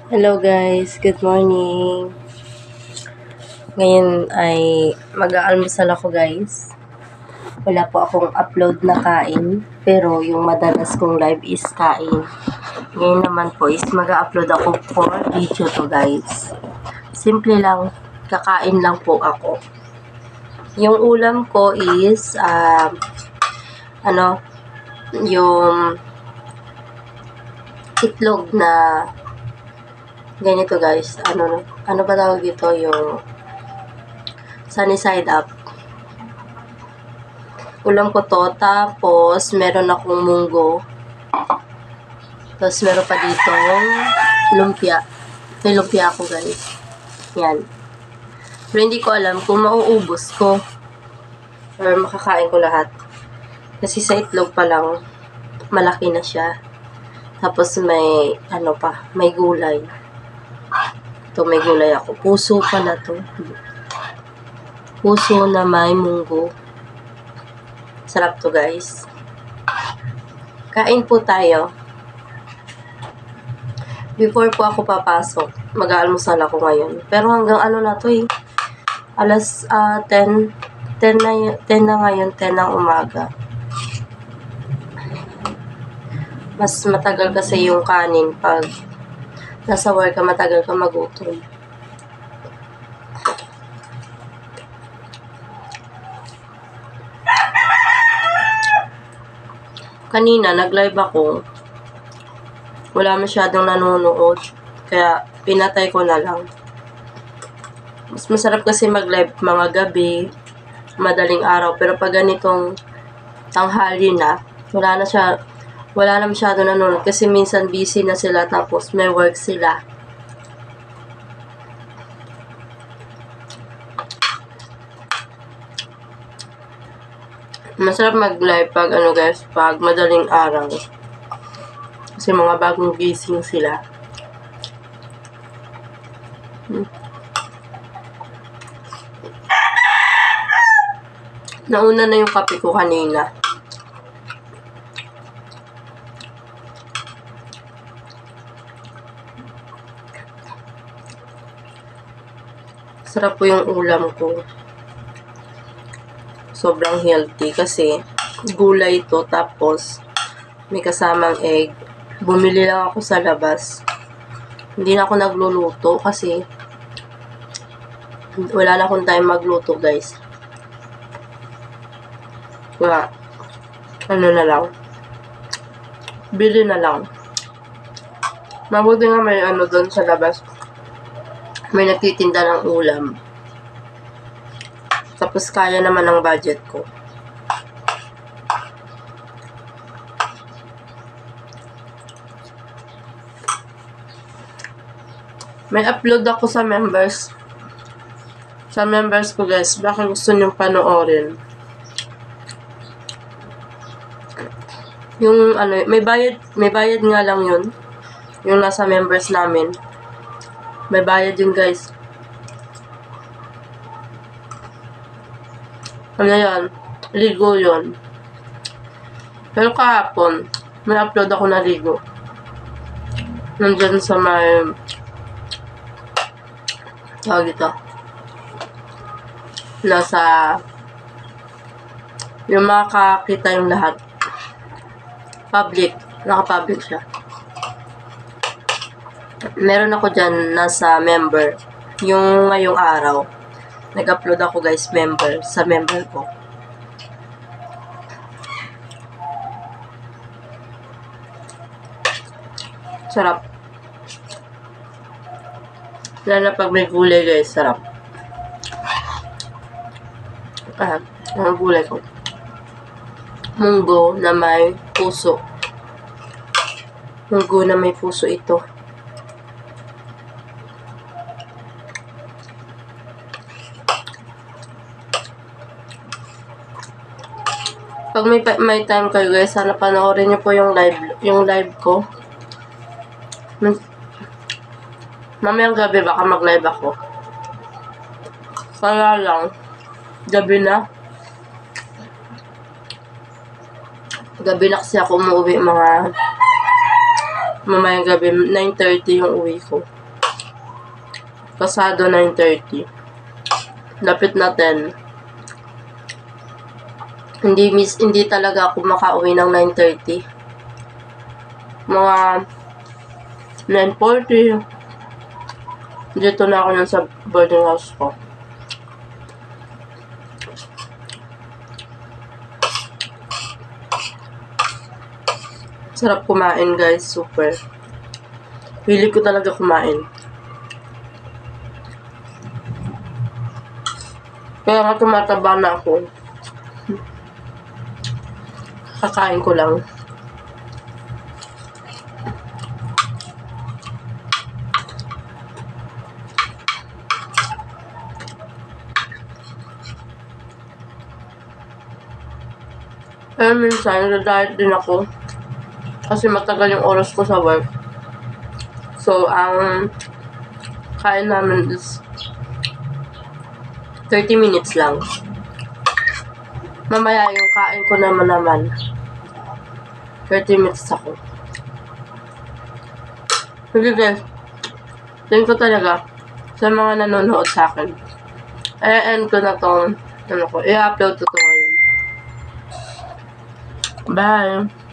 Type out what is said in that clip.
Hello guys, good morning. Ngayon ay mag-aalmusal ako guys. Wala po akong upload na kain, pero yung madalas kong live is kain. Ngayon naman po is mag-upload ako for video to guys. Simple lang, kakain lang po ako. Yung ulam ko is yung itlog na ganito guys, ano ba tawag dito, yung sunny side up. Ulam ko to, tapos meron akong munggo, tapos meron pa dito lumpia. May lumpia ako guys, yan. Pero hindi ko alam kung mauubos ko or makakain ko lahat, kasi sa itlog pa lang malaki na siya. Tapos may may gulay. Ito, may gulay ako. Puso pala to. Puso na may munggo. Sarap to guys. Kain po tayo. Before po ako papasok, mag-aalmusal ako ngayon. Pero hanggang na to alas 10 na ngayon, 10 ng umaga. Mas matagal kasi yung kanin pag nasa work ka, matagal ka magutom. Kanina, nag-live ako. Wala masyadong nanonood, kaya pinatay ko na lang. Mas masarap kasi mag-live mga gabi, madaling araw. Pero pag ganitong tanghali na, wala na masyado nanonood kasi minsan busy na sila, tapos may work sila. Masarap mag-live pag guys, pag madaling araw. Kasi mga bagong gising sila. Nauna na yung kape ko kanina. Sarap po yung ulam ko. Sobrang healthy kasi gulay to, tapos may kasamang egg. Bumili lang ako sa labas. Hindi na ako nagluluto kasi wala na akong time magluto guys. Kaya na lang, bili na lang. Mabuti nga may doon sa labas, may nagtitinda ng ulam. Tapos kaya naman ang budget ko. May upload ako sa members. Sa members ko guys, baka gusto nyo panoorin. Yung may bayad nga lang yun. Yung nasa members namin. May bayad yun guys. Yan, ligo yun. Pero kahapon, may upload ako na ligo. Nandyan sa may tawag ito, nasa yung makakita yung lahat, public, naka-public siya. Meron ako dyan nasa member. Yung ngayong araw nag-upload ako guys, member, sa member ko. Sarap. Lalo na pag may gulay guys, sarap. Ang gulay ko, munggo na may puso. Munggo na may puso ito. Pag may time kayo guys, sana panoorin niyo po yung live ko. Mamayang gabi baka mag-live ako. Kaya lang, gabi na. Gabi na kasi ako umuwi, mga mamayang gabi, 9:30 yung uwi ko. Pasado 9:30. Lapit na 10. Hindi talaga ako makauwi ng 9:30. Mga 9:40. Dito na ako nun sa boarding house ko. Sarap kumain, guys. Super. Pili ko talaga kumain. Kaya nga tumataba na ako. Kakain ko lang. Kaya minsan, nag-diet din ako. Kasi matagal yung oras ko sa work. So, ang kain namin is 30 minutes lang. Mamaya yung kain ko naman 30 minutes ako. Sige guys, thank you talaga sa mga nanonood sa akin. I-end ko na tong i-upload ko to ngayon. Bye!